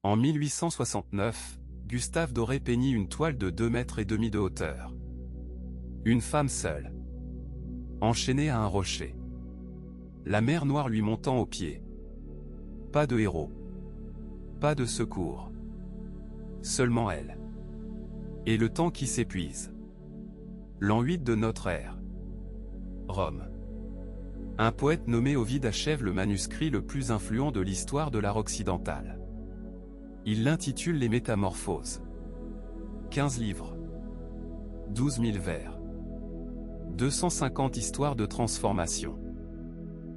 En 1869, Gustave Doré peignit une toile de 2,5 mètres de hauteur. Une femme seule, enchaînée à un rocher. La mer Noire lui montant aux pieds. Pas de héros. Pas de secours. Seulement elle. Et le temps qui s'épuise. L'an 8 de notre ère. Rome. Un poète nommé Ovide achève le manuscrit le plus influent de l'histoire de l'art occidental. Il l'intitule Les Métamorphoses. 15 livres. 12 000 vers. 250 histoires de transformation.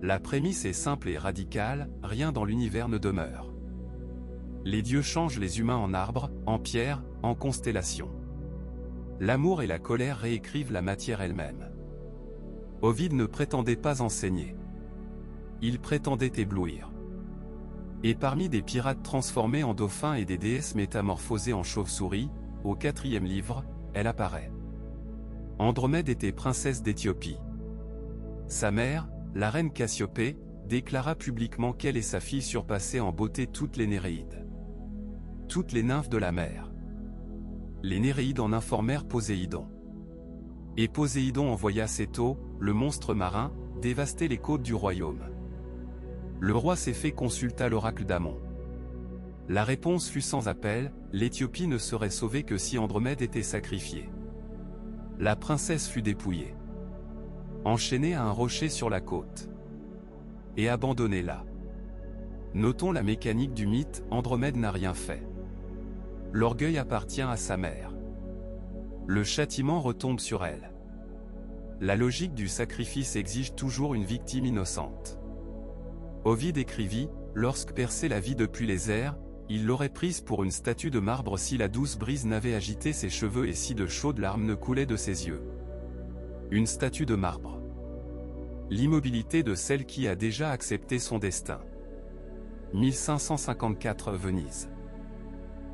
La prémisse est simple et radicale, rien dans l'univers ne demeure. Les dieux changent les humains en arbres, en pierres, en constellations. L'amour et la colère réécrivent la matière elle-même. Ovide ne prétendait pas enseigner. Il prétendait éblouir. Et parmi des pirates transformés en dauphins et des déesses métamorphosées en chauves-souris, au 4e livre, elle apparaît. Andromède était princesse d'Éthiopie. Sa mère, la reine Cassiopée, déclara publiquement qu'elle et sa fille surpassaient en beauté toutes les Néréides. Toutes les nymphes de la mer. Les Néréides en informèrent Poséidon. Et Poséidon envoya Céto, le monstre marin, dévaster les côtes du royaume. Le roi Céphée consulta l'oracle d'Amon. La réponse fut sans appel, l'Éthiopie ne serait sauvée que si Andromède était sacrifiée. La princesse fut dépouillée. Enchaînée à un rocher sur la côte. Et abandonnée là. Notons la mécanique du mythe, Andromède n'a rien fait. L'orgueil appartient à sa mère. Le châtiment retombe sur elle. La logique du sacrifice exige toujours une victime innocente. Ovide écrivit, lorsque Persée la vit depuis les airs, il l'aurait prise pour une statue de marbre si la douce brise n'avait agité ses cheveux et si de chaudes larmes ne coulaient de ses yeux. Une statue de marbre. L'immobilité de celle qui a déjà accepté son destin. 1554 Venise.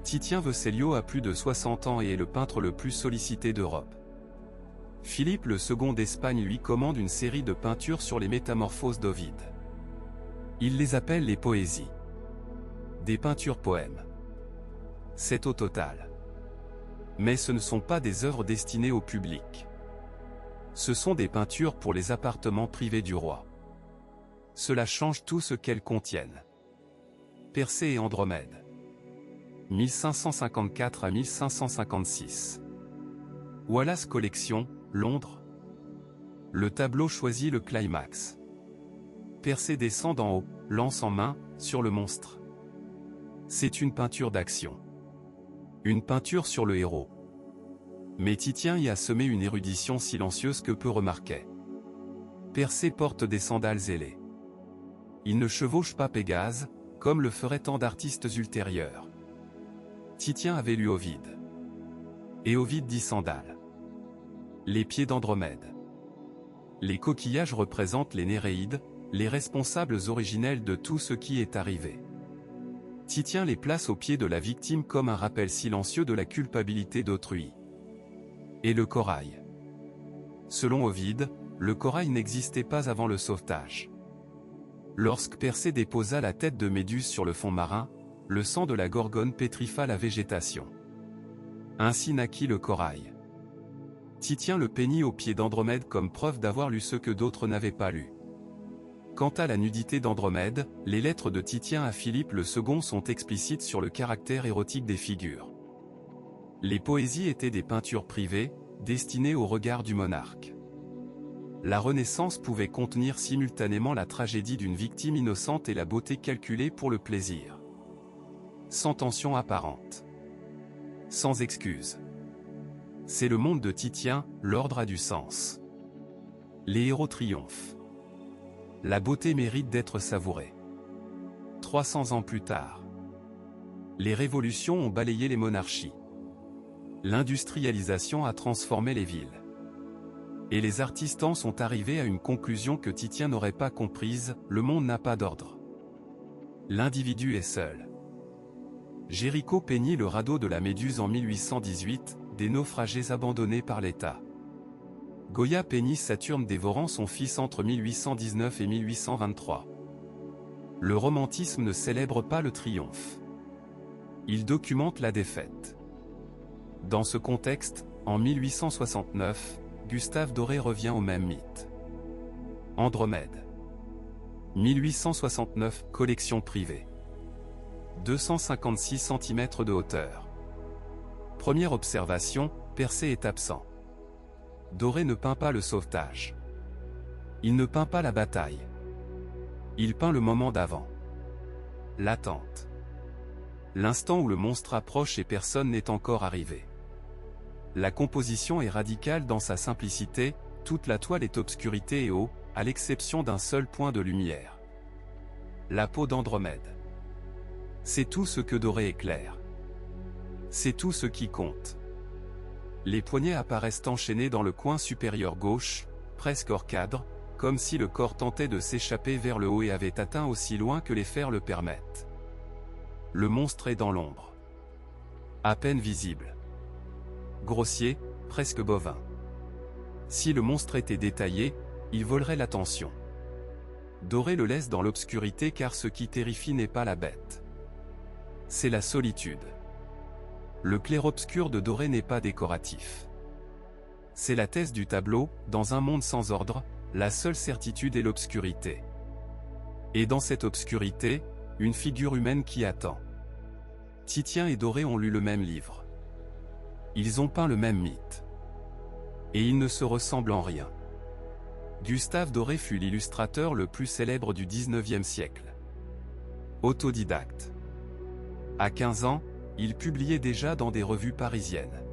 Titien Vecellio a plus de 60 ans et est le peintre le plus sollicité d'Europe. Philippe II d'Espagne lui commande une série de peintures sur les métamorphoses d'Ovide. Il les appelle les poésies. Des peintures poèmes. C'est au total. Mais ce ne sont pas des œuvres destinées au public. Ce sont des peintures pour les appartements privés du roi. Cela change tout ce qu'elles contiennent. Persée et Andromède. 1554 à 1556. Wallace Collection, Londres. Le tableau choisit le climax. Persée descend d'en haut, lance en main, sur le monstre. C'est une peinture d'action. Une peinture sur le héros. Mais Titien y a semé une érudition silencieuse que peu remarquaient. Persée porte des sandales ailées. Il ne chevauche pas Pégase, comme le feraient tant d'artistes ultérieurs. Titien avait lu Ovide. Et Ovide dit sandales. Les pieds d'Andromède. Les coquillages représentent les Néréides, les responsables originels de tout ce qui est arrivé. Titien les place au pied de la victime comme un rappel silencieux de la culpabilité d'autrui. Et le corail. Selon Ovide, le corail n'existait pas avant le sauvetage. Lorsque Persée déposa la tête de Méduse sur le fond marin, le sang de la gorgone pétrifia la végétation. Ainsi naquit le corail. Titien le peignit au pied d'Andromède comme preuve d'avoir lu ce que d'autres n'avaient pas lu. Quant à la nudité d'Andromède, les lettres de Titien à Philippe II sont explicites sur le caractère érotique des figures. Les poésies étaient des peintures privées, destinées au regard du monarque. La Renaissance pouvait contenir simultanément la tragédie d'une victime innocente et la beauté calculée pour le plaisir. Sans tension apparente. Sans excuse. C'est le monde de Titien, l'ordre a du sens. Les héros triomphent. La beauté mérite d'être savourée. 300 ans plus tard. Les révolutions ont balayé les monarchies. L'industrialisation a transformé les villes. Et les artisans sont arrivés à une conclusion que Titien n'aurait pas comprise, le monde n'a pas d'ordre. L'individu est seul. Géricault peignit le radeau de la Méduse en 1818, des naufragés abandonnés par l'État. Goya peignit Saturne dévorant son fils entre 1819 et 1823. Le romantisme ne célèbre pas le triomphe. Il documente la défaite. Dans ce contexte, en 1869, Gustave Doré revient au même mythe. Andromède. 1869, collection privée. 256 cm de hauteur. Première observation, Persée est absent. Doré ne peint pas le sauvetage. Il ne peint pas la bataille. Il peint le moment d'avant. L'attente. L'instant où le monstre approche et personne n'est encore arrivé. La composition est radicale dans sa simplicité, toute la toile est obscurité et eau, à l'exception d'un seul point de lumière. La peau d'Andromède. C'est tout ce que Doré éclaire. C'est tout ce qui compte. Les poignets apparaissent enchaînés dans le coin supérieur gauche, presque hors cadre, comme si le corps tentait de s'échapper vers le haut et avait atteint aussi loin que les fers le permettent. Le monstre est dans l'ombre. À peine visible. Grossier, presque bovin. Si le monstre était détaillé, il volerait l'attention. Doré le laisse dans l'obscurité car ce qui terrifie n'est pas la bête. C'est la solitude. Le clair-obscur de Doré n'est pas décoratif. C'est la thèse du tableau, dans un monde sans ordre, la seule certitude est l'obscurité. Et dans cette obscurité, une figure humaine qui attend. Titien et Doré ont lu le même livre. Ils ont peint le même mythe. Et ils ne se ressemblent en rien. Gustave Doré fut l'illustrateur le plus célèbre du XIXe siècle. Autodidacte. À 15 ans, il publiait déjà dans des revues parisiennes.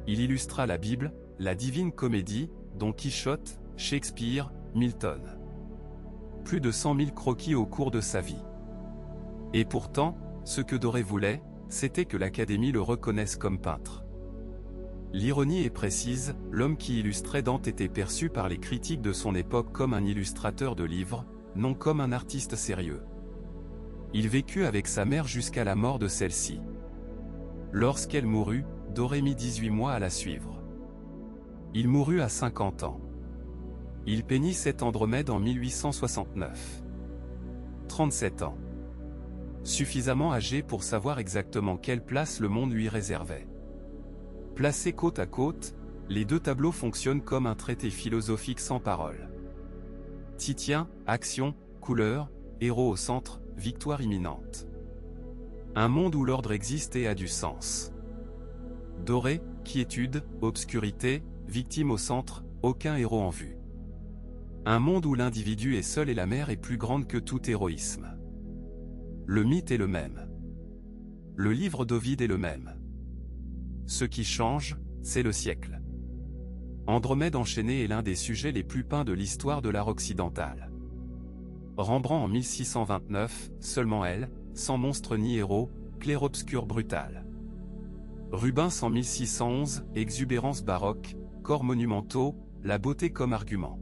Il illustra la Bible, la Divine Comédie, Don Quichotte, Shakespeare, Milton. Plus de 100 000 croquis au cours de sa vie. Et pourtant, ce que Doré voulait, c'était que l'Académie le reconnaisse comme peintre. L'ironie est précise, l'homme qui illustrait Dante était perçu par les critiques de son époque comme un illustrateur de livres, non comme un artiste sérieux. Il vécut avec sa mère jusqu'à la mort de celle-ci. Lorsqu'elle mourut, Doré mit 18 mois à la suivre. Il mourut à 50 ans. Il peignit cet Andromède en 1869. 37 ans. Suffisamment âgé pour savoir exactement quelle place le monde lui réservait. Placés côte à côte, les deux tableaux fonctionnent comme un traité philosophique sans parole. Titien, action, couleur, héros au centre, victoire imminente. Un monde où l'ordre existe et a du sens. Doré, quiétude, obscurité, victime au centre, aucun héros en vue. Un monde où l'individu est seul et la mer est plus grande que tout héroïsme. Le mythe est le même. Le livre d'Ovide est le même. Ce qui change, c'est le siècle. Andromède enchaîné est l'un des sujets les plus peints de l'histoire de l'art occidental. Rembrandt en 1629, seulement elle, sans monstre ni héros, clair-obscur brutal. Rubens en 1611, exubérance baroque, corps monumentaux, la beauté comme argument.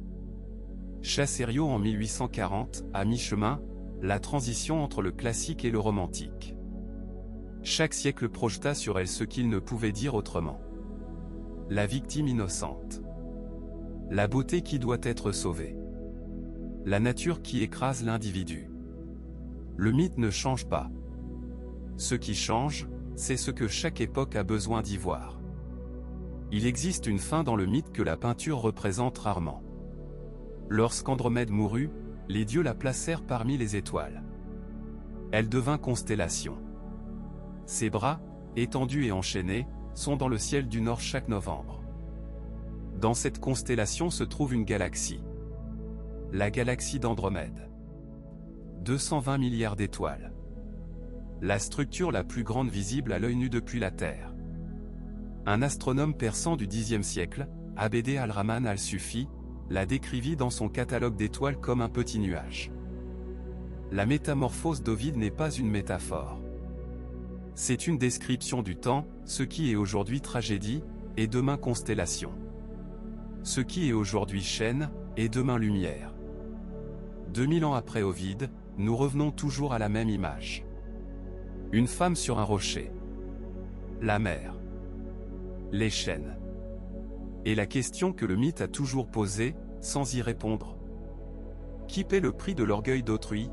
Chassériau en 1840, à mi-chemin, la transition entre le classique et le romantique. Chaque siècle projeta sur elle ce qu'il ne pouvait dire autrement. La victime innocente. La beauté qui doit être sauvée. La nature qui écrase l'individu. Le mythe ne change pas. Ce qui change, c'est ce que chaque époque a besoin d'y voir. Il existe une fin dans le mythe que la peinture représente rarement. Lorsqu'Andromède mourut, les dieux la placèrent parmi les étoiles. Elle devint constellation. Ses bras, étendus et enchaînés, sont dans le ciel du nord chaque novembre. Dans cette constellation se trouve une galaxie. La galaxie d'Andromède. 220 milliards d'étoiles. La structure la plus grande visible à l'œil nu depuis la Terre. Un astronome persan du Xe siècle, Abd al-Rahman al-Sufi, la décrivit dans son catalogue d'étoiles comme un petit nuage. La métamorphose d'Ovide n'est pas une métaphore. C'est une description du temps, ce qui est aujourd'hui tragédie, et demain constellation. Ce qui est aujourd'hui chaîne, et demain lumière. 2000 ans après Ovide, nous revenons toujours à la même image. Une femme sur un rocher. La mer. Les chênes. Et la question que le mythe a toujours posée, sans y répondre. Qui paie le prix de l'orgueil d'autrui?